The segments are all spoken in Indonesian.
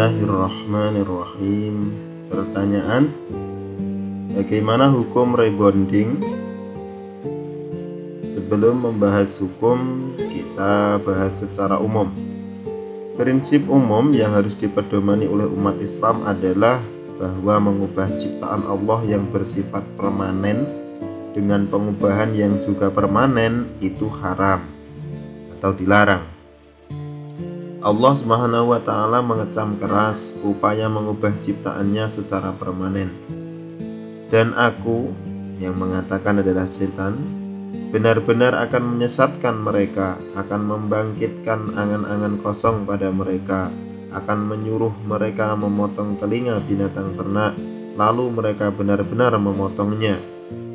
Bismillahirrahmanirrahim. Pertanyaan: bagaimana hukum rebonding? Sebelum membahas hukum, kita bahas secara umum. Prinsip umum yang harus dipedomani oleh umat Islam adalah bahwa mengubah ciptaan Allah yang bersifat permanen dengan pengubahan yang juga permanen itu haram atau dilarang. Allah Subhanahu wa ta'ala mengecam keras upaya mengubah ciptaannya secara permanen. Dan aku, yang mengatakan adalah setan, benar-benar akan menyesatkan mereka, akan membangkitkan angan-angan kosong pada mereka, akan menyuruh mereka memotong telinga binatang ternak, lalu mereka benar-benar memotongnya.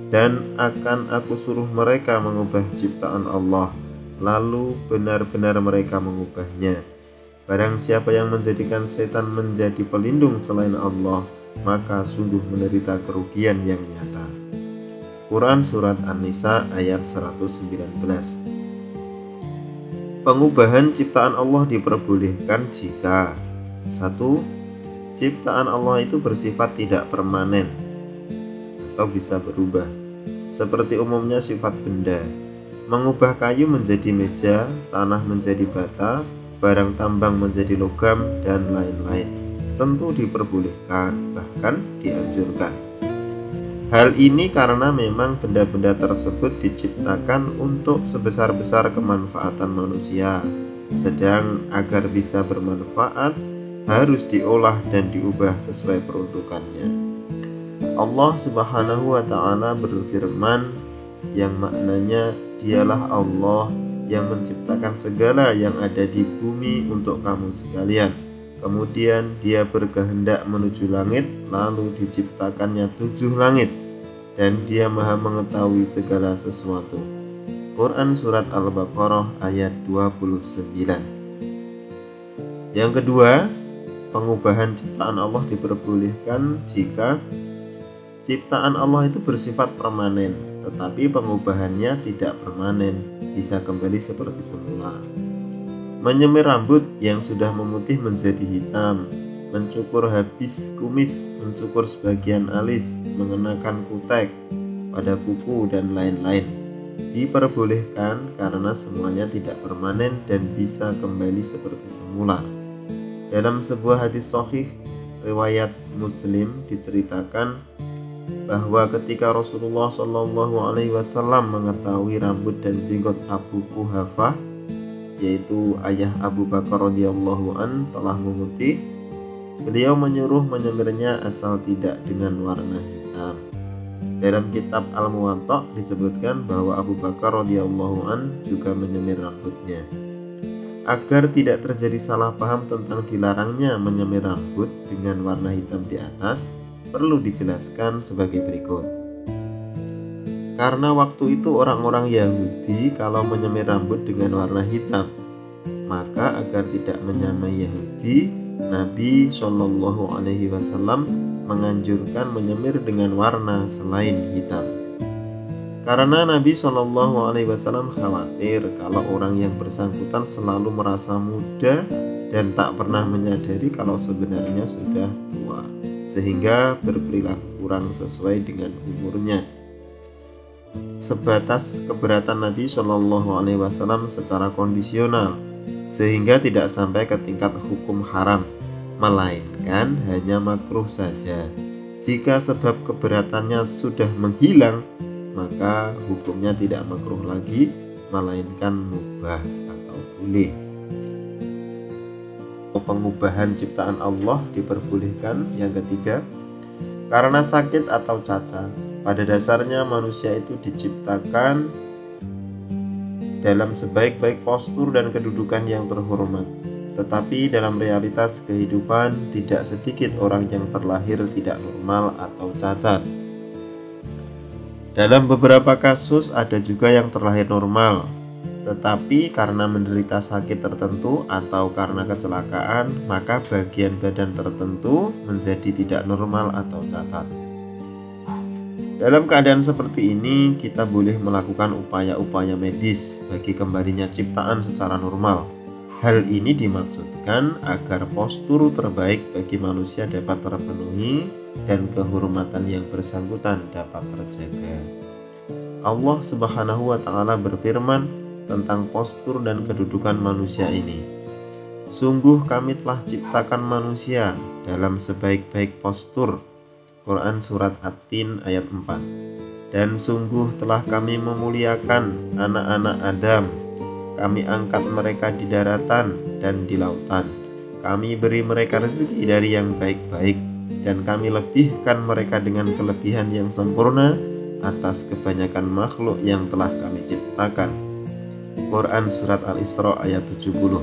Dan akan aku suruh mereka mengubah ciptaan Allah, lalu benar-benar mereka mengubahnya. Barang siapa yang menjadikan setan menjadi pelindung selain Allah, maka sungguh menderita kerugian yang nyata. Quran Surat An-Nisa ayat 119. Pengubahan ciptaan Allah diperbolehkan jika 1. Ciptaan Allah itu bersifat tidak permanen atau bisa berubah, seperti umumnya sifat benda. Mengubah kayu menjadi meja, tanah menjadi bata, barang tambang menjadi logam, dan lain-lain tentu diperbolehkan, bahkan dianjurkan. Hal ini karena memang benda-benda tersebut diciptakan untuk sebesar-besar kemanfaatan manusia, sedang agar bisa bermanfaat harus diolah dan diubah sesuai peruntukannya. Allah Subhanahu wa ta'ala berfirman yang maknanya, dialah Allah yang menciptakan segala yang ada di bumi untuk kamu sekalian. Kemudian dia berkehendak menuju langit, lalu diciptakannya 7 langit, dan dia maha mengetahui segala sesuatu. Quran Surat Al-Baqarah ayat 29. Yang kedua, pengubahan ciptaan Allah diperbolehkan jika ciptaan Allah itu bersifat permanen, tetapi pengubahannya tidak permanen, bisa kembali seperti semula. Menyemir rambut yang sudah memutih menjadi hitam, mencukur habis kumis, mencukur sebagian alis, mengenakan kutek pada kuku, dan lain-lain diperbolehkan karena semuanya tidak permanen dan bisa kembali seperti semula. Dalam sebuah hadis sahih riwayat Muslim diceritakan bahwa ketika Rasulullah SAW mengetahui rambut dan jenggot Abu Quhafah, yaitu ayah Abu Bakar radhiyallahu an, telah memutih, beliau menyuruh menyemirnya asal tidak dengan warna hitam. Dalam kitab Al-Muwatta disebutkan bahwa Abu Bakar radhiyallahu an juga menyemir rambutnya. Agar tidak terjadi salah paham tentang dilarangnya menyemir rambut dengan warna hitam di atas, perlu dijelaskan sebagai berikut. Karena waktu itu orang-orang Yahudi kalau menyemir rambut dengan warna hitam, maka agar tidak menyamai Yahudi, Nabi Shallallahu Alaihi Wasallam menganjurkan menyemir dengan warna selain hitam. Karena Nabi Shallallahu Alaihi Wasallam khawatir kalau orang yang bersangkutan selalu merasa muda dan tak pernah menyadari kalau sebenarnya sudah tua, sehingga berperilaku kurang sesuai dengan umurnya. Sebatas keberatan Nabi Shallallahu Alaihi Wasallam secara kondisional, sehingga tidak sampai ke tingkat hukum haram, melainkan hanya makruh saja. Jika sebab keberatannya sudah menghilang, maka hukumnya tidak makruh lagi, melainkan mubah atau boleh. Pengubahan ciptaan Allah diperbolehkan. Yang ketiga, karena sakit atau cacat. Pada dasarnya manusia itu diciptakan dalam sebaik-baik postur dan kedudukan yang terhormat, tetapi dalam realitas kehidupan tidak sedikit orang yang terlahir tidak normal atau cacat. Dalam beberapa kasus ada juga yang terlahir normal, tetapi karena menderita sakit tertentu atau karena kecelakaan, maka bagian badan tertentu menjadi tidak normal atau cacat. Dalam keadaan seperti ini, kita boleh melakukan upaya-upaya medis bagi kembalinya ciptaan secara normal. Hal ini dimaksudkan agar postur terbaik bagi manusia dapat terpenuhi dan kehormatan yang bersangkutan dapat terjaga. Allah Subhanahu wa Ta'ala berfirman tentang postur dan kedudukan manusia ini. Sungguh kami telah ciptakan manusia dalam sebaik-baik postur. Quran Surat At-Tin ayat 4. Dan sungguh telah kami memuliakan anak-anak Adam. Kami angkat mereka di daratan dan di lautan. Kami beri mereka rezeki dari yang baik-baik, dan kami lebihkan mereka dengan kelebihan yang sempurna atas kebanyakan makhluk yang telah kami ciptakan. Quran Surat Al-Isra ayat 70.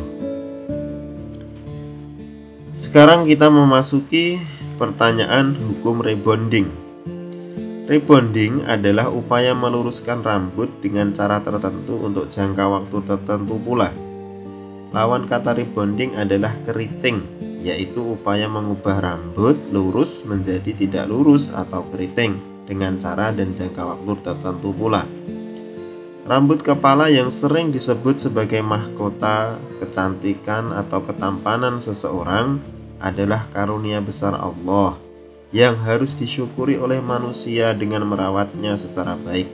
Sekarang kita memasuki pertanyaan hukum rebonding. Rebonding adalah upaya meluruskan rambut dengan cara tertentu untuk jangka waktu tertentu pula. Lawan kata rebonding adalah keriting, yaitu upaya mengubah rambut lurus menjadi tidak lurus atau keriting dengan cara dan jangka waktu tertentu pula. Rambut kepala yang sering disebut sebagai mahkota, kecantikan atau ketampanan seseorang adalah karunia besar Allah yang harus disyukuri oleh manusia dengan merawatnya secara baik.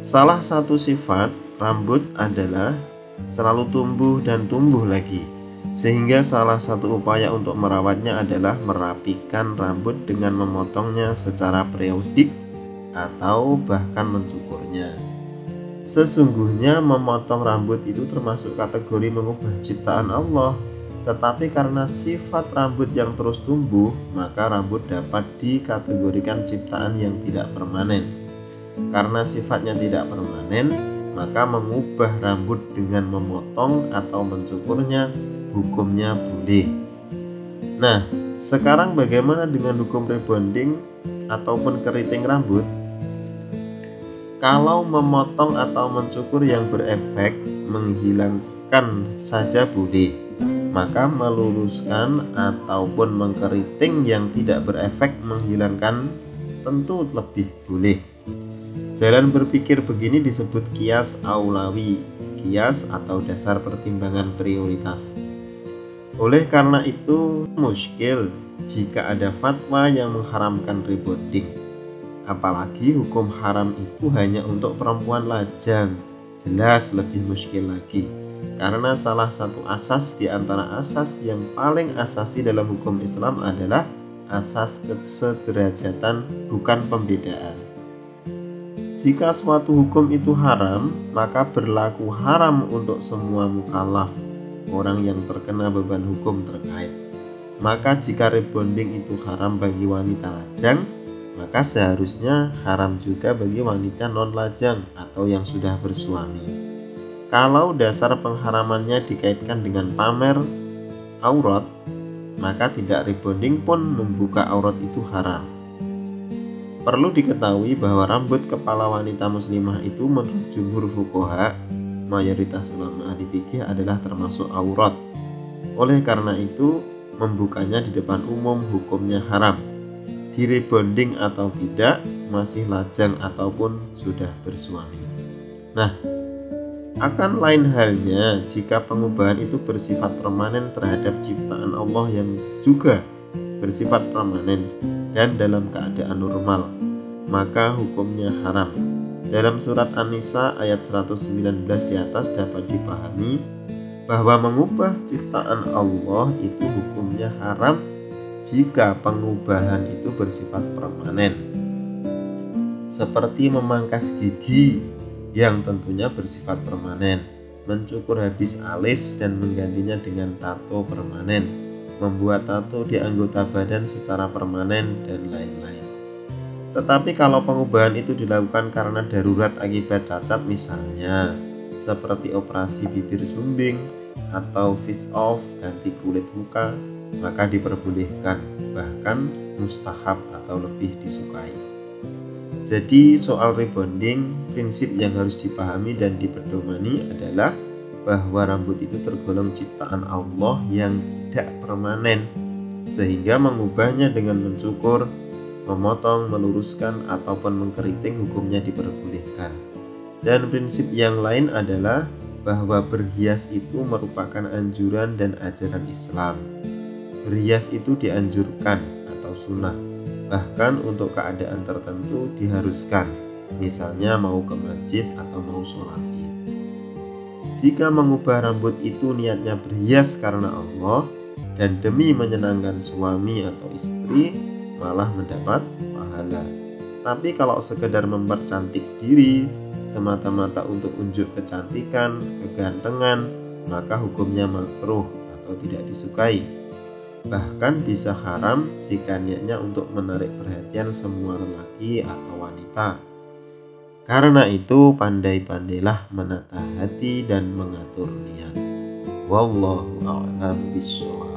Salah satu sifat rambut adalah selalu tumbuh dan tumbuh lagi, sehingga salah satu upaya untuk merawatnya adalah merapikan rambut dengan memotongnya secara periodik atau bahkan mencukurnya. Sesungguhnya memotong rambut itu termasuk kategori mengubah ciptaan Allah. Tetapi karena sifat rambut yang terus tumbuh, maka rambut dapat dikategorikan ciptaan yang tidak permanen. Karena sifatnya tidak permanen, maka mengubah rambut dengan memotong atau mencukurnya hukumnya boleh. Nah, sekarang bagaimana dengan hukum rebonding ataupun keriting rambut? Kalau memotong atau mencukur yang berefek menghilangkan saja boleh, maka meluruskan ataupun mengkeriting yang tidak berefek menghilangkan tentu lebih boleh. Jalan berpikir begini disebut kias aulawi, kias atau dasar pertimbangan prioritas. Oleh karena itu muskil jika ada fatwa yang mengharamkan rebonding. Apalagi hukum haram itu hanya untuk perempuan lajang, jelas lebih muskil lagi. Karena salah satu asas di antara asas yang paling asasi dalam hukum Islam adalah asas kesederajatan, bukan pembedaan. Jika suatu hukum itu haram, maka berlaku haram untuk semua mukallaf, orang yang terkena beban hukum terkait. Maka jika rebonding itu haram bagi wanita lajang, maka seharusnya haram juga bagi wanita non lajang atau yang sudah bersuami. Kalau dasar pengharamannya dikaitkan dengan pamer aurat, maka tidak rebonding pun membuka aurat itu haram. Perlu diketahui bahwa rambut kepala wanita muslimah itu menurut jumhur fuqaha, mayoritas ulama ahli fikih, adalah termasuk aurat. Oleh karena itu, membukanya di depan umum hukumnya haram. Di rebonding atau tidak, masih lajang ataupun sudah bersuami. Nah, akan lain halnya jika pengubahan itu bersifat permanen terhadap ciptaan Allah yang juga bersifat permanen dan dalam keadaan normal, maka hukumnya haram. Dalam surat An-Nisa ayat 119 di atas dapat dipahami bahwa mengubah ciptaan Allah itu hukumnya haram jika pengubahan itu bersifat permanen, seperti memangkas gigi yang tentunya bersifat permanen, mencukur habis alis dan menggantinya dengan tato permanen, membuat tato di anggota badan secara permanen, dan lain-lain. Tetapi kalau pengubahan itu dilakukan karena darurat akibat cacat, misalnya seperti operasi bibir sumbing atau face off, ganti kulit muka, maka diperbolehkan, bahkan mustahab atau lebih disukai. Jadi soal rebonding, prinsip yang harus dipahami dan dipedomani adalah bahwa rambut itu tergolong ciptaan Allah yang tidak permanen, sehingga mengubahnya dengan mencukur, memotong, meluruskan, ataupun mengkeriting hukumnya diperbolehkan. Dan prinsip yang lain adalah bahwa berhias itu merupakan anjuran dan ajaran Islam. Berhias itu dianjurkan atau sunnah, bahkan untuk keadaan tertentu diharuskan, misalnya mau ke masjid atau mau sholat Id. Jika mengubah rambut itu niatnya berhias karena Allah dan demi menyenangkan suami atau istri, malah mendapat pahala. Tapi kalau sekedar mempercantik diri semata-mata untuk unjuk kecantikan, kegantengan, maka hukumnya makruh atau tidak disukai. Bahkan bisa haram jika niatnya untuk menarik perhatian semua lelaki atau wanita. Karena itu pandai-pandailah menata hati dan mengatur niat. Wallahu a'lam bishawab.